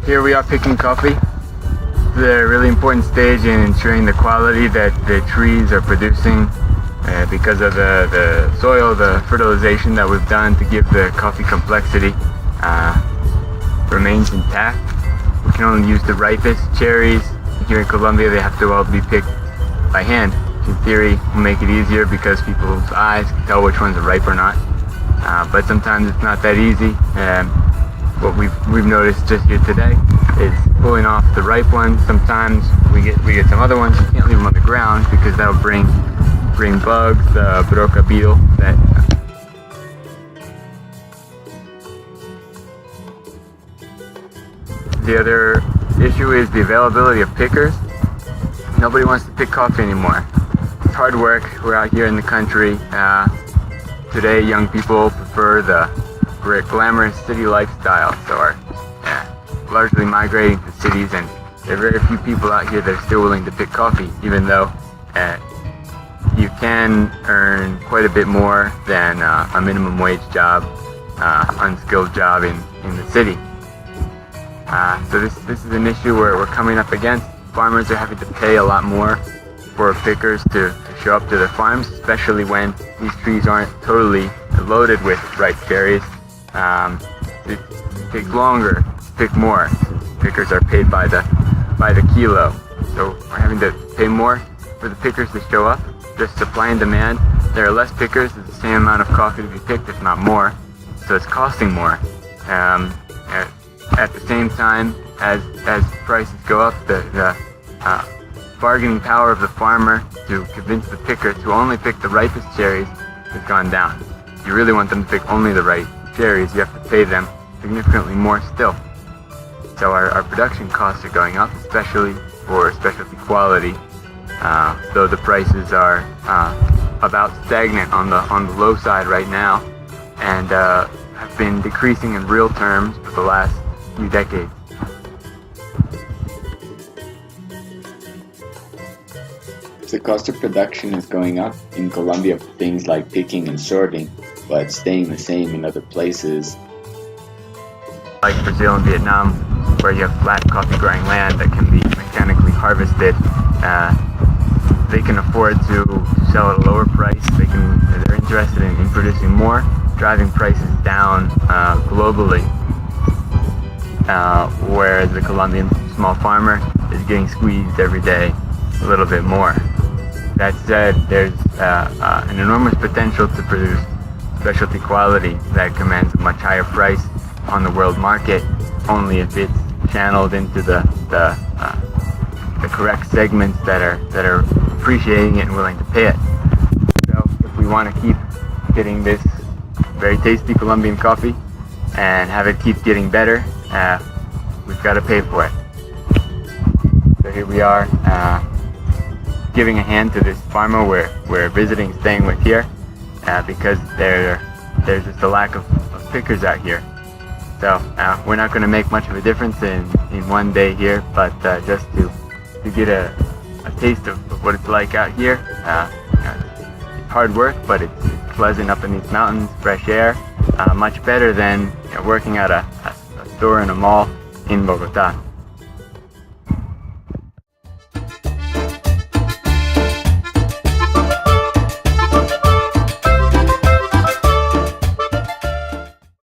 Here we are picking coffee. It's a really important stage in ensuring the quality that the trees are producing because of the soil, the fertilization that we've done to give the coffee complexity remains intact. We can only use the ripest cherries. Here in Colombia they have to all be picked by hand, which in theory will make it easier because people's eyes can tell which ones are ripe or not. But sometimes it's not that easy. What we've noticed just here today is pulling off the ripe ones. Sometimes we get some other ones. You can't leave them on the ground because that'll bring bugs, the broca beetle. The other issue is the availability of pickers. Nobody wants to pick coffee anymore. It's hard work. We're out here in the country. Today, young people prefer the glamorous city lifestyle, so are largely migrating to cities, and there are very few people out here that are still willing to pick coffee, even though you can earn quite a bit more than a minimum wage job, unskilled job in the city. So this is an issue where we're coming up against. Farmers are having to pay a lot more for pickers to show up to their farms, especially when these trees aren't totally loaded with ripe cherries. It takes longer to pick more. Pickers are paid by the kilo, so we're having to pay more for the pickers to show up. Just supply and demand. There are less pickers, there's the same amount of coffee to be picked, if not more. So it's costing more. At the same time, as prices go up, the bargaining power of the farmer to convince the picker to only pick the ripest cherries has gone down. If you really want them to pick only the right cherries, you have to pay them significantly more still. So our production costs are going up, especially for specialty quality, though the prices are about stagnant on the low side right now, and have been decreasing in real terms for the last few decades. The cost of production is going up in Colombia for things like picking and sorting, but staying the same in other places. Like Brazil and Vietnam, where you have flat coffee growing land that can be mechanically harvested, they can afford to sell at a lower price. They're interested in producing more, driving prices down globally, whereas the Colombian small farmer is getting squeezed every day a little bit more. That said, there's an enormous potential to produce specialty quality that commands a much higher price on the world market, only if it's channeled into the correct segments that are appreciating it and willing to pay it. So if we want to keep getting this very tasty Colombian coffee and have it keep getting better, we've got to pay for it. So here we are, giving a hand to this farmer we're visiting, staying with here, because there's just a lack of pickers out here. So we're not going to make much of a difference in one day here, but just to get a taste of what it's like out here. It's hard work, but it's pleasant up in these mountains, fresh air, much better than working at a store in a mall in Bogota.